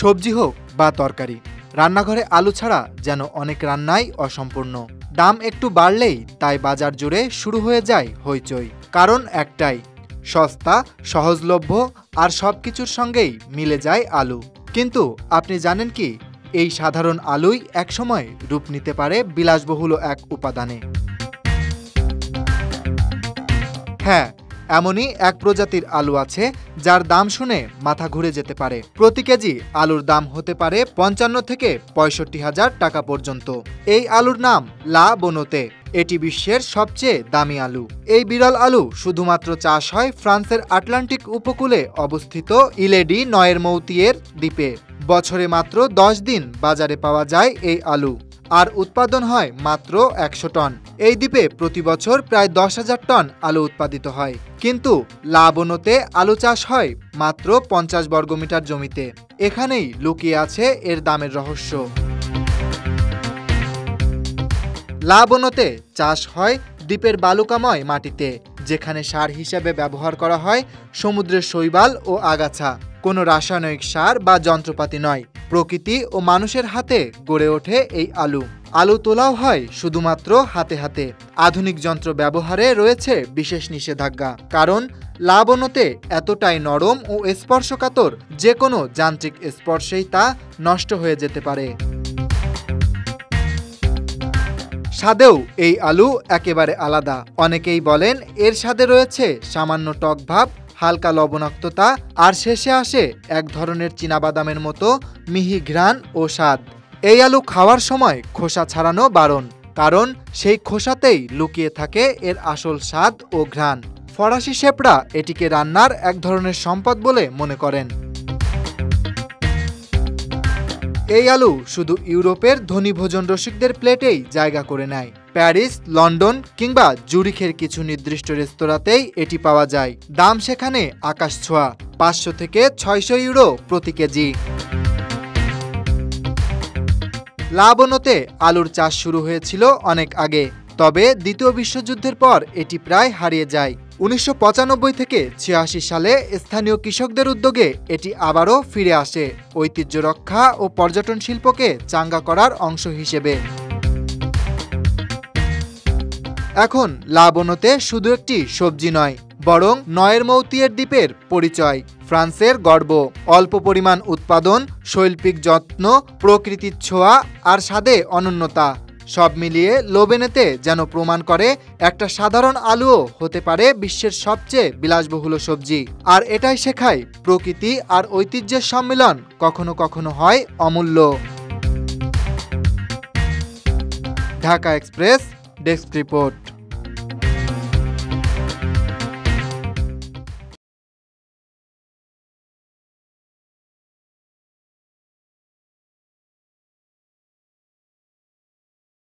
সবজি হোক বা তরকারি, রান্নাঘরে আলু ছাড়া যেন অনেক রান্নাই অসম্পূর্ণ। দাম একটু বাড়লেই তাই বাজার জুড়ে শুরু হয়ে যায় হইচই। কারণ একটাই, সস্তা, সহজলভ্য আর সবকিছুর সঙ্গেই মিলে যায় আলু। কিন্তু আপনি জানেন কি, এই সাধারণ আলুই একসময় রূপ নিতে পারে বিলাসবহুল এক উপাদানে। হ্যাঁ, এমনই এক প্রজাতির আলু আছে যার দাম শুনে মাথা ঘুরে যেতে পারে। প্রতি কেজি আলুর দাম হতে পারে ৫৫ থেকে ৬৫,০০০ টাকা পর্যন্ত। এই আলুর নাম লা বোনোতে। এটি বিশ্বের সবচেয়ে দামি আলু। এই বিরল আলু শুধুমাত্র চাষ হয় ফ্রান্সের আটলান্টিক উপকূলে অবস্থিত ইলে ডি নয়েরমৌতিয়ের দ্বীপে। বছরে মাত্র ১০ দিন বাজারে পাওয়া যায় এই আলু, আর উৎপাদন হয় মাত্র ১০০ টন। এই দ্বীপে প্রতি বছর প্রায় ১০,০০০ টন আলু উৎপাদিত হয়। কিন্তু লা বোনোতে আলু চাষ হয় মাত্র ৫০ বর্গমিটার জমিতে। এখানেই লুকিয়ে আছে এর দামের রহস্য। লা বোনোতে চাষ হয় দ্বীপের বালুকাময় মাটিতে, যেখানে সার হিসেবে ব্যবহার করা হয় সমুদ্রের শৈবাল ও আগাছা। কোনো রাসায়নিক সার বা যন্ত্রপাতি নয়, প্রকৃতি ও মানুষের হাতে গড়ে ওঠে এই আলু। আলু তোলাও হয় শুধুমাত্র হাতে হাতে। আধুনিক যন্ত্র ব্যবহারে রয়েছে বিশেষ নিষেধাজ্ঞা, কারণ লা বোনোতে এতটাই নরম ও স্পর্শকাতর যে কোনো যান্ত্রিক স্পর্শেই তা নষ্ট হয়ে যেতে পারে। স্বাদেও এই আলু একেবারে আলাদা। অনেকেই বলেন এর স্বাদে রয়েছে সামান্য টক ভাব, হালকা লবণাক্ততা, আর শেষে আসে এক ধরনের চীনাবাদামের মতো মিহি ঘ্রাণ ও স্বাদ। এই আলু খাওয়ার সময় খোসা ছাড়ানো বারণ, কারণ সেই খোসাতেই লুকিয়ে থাকে এর আসল স্বাদ ও ঘ্রাণ। ফরাসি শেফরা এটিকে রান্নার এক ধরনের সম্পদ বলে মনে করেন। এই আলু শুধু ইউরোপের ধনী ভোজন রসিকদের প্লেটেই জায়গা করে নেয়। প্যারিস, লন্ডন কিংবা জুরিখের কিছু নির্দিষ্ট রেস্তোরাঁতেই এটি পাওয়া যায়। দাম সেখানে আকাশ ছোঁয়া, ৫০০ থেকে ৬০০ ইউরো প্রতি কেজি। লা বোনোতে আলুর চাষ শুরু হয়েছিল অনেক আগে, তবে দ্বিতীয় বিশ্বযুদ্ধের পর এটি প্রায় হারিয়ে যায়। ১৯৯৫ থেকে ৮৬ সালে স্থানীয় কৃষকদের উদ্যোগে এটি আবারও ফিরে আসে, ঐতিহ্য রক্ষা ও পর্যটন শিল্পকে চাঙ্গা করার অংশ হিসেবে। এখন লা বোনোতে শুধু একটি সবজি নয়, বরং নয়েরমৌতিয়ের দ্বীপের পরিচয়, ফ্রান্সের গর্ব। অল্প পরিমাণ উৎপাদন, শৈল্পিক যত্ন, প্রকৃতির ছোঁয়া আর স্বাদে অনন্যতা, সব মিলিয়ে লোবেনেতে যেন প্রমাণ করে একটা সাধারণ আলুও হতে পারে বিশ্বের সবচেয়ে বিলাসবহুল সবজি। আর এটাই শেখায়, প্রকৃতি আর ঐতিহ্যের সম্মিলন কখনো কখনো হয় অমূল্য। Dhaka express desk report.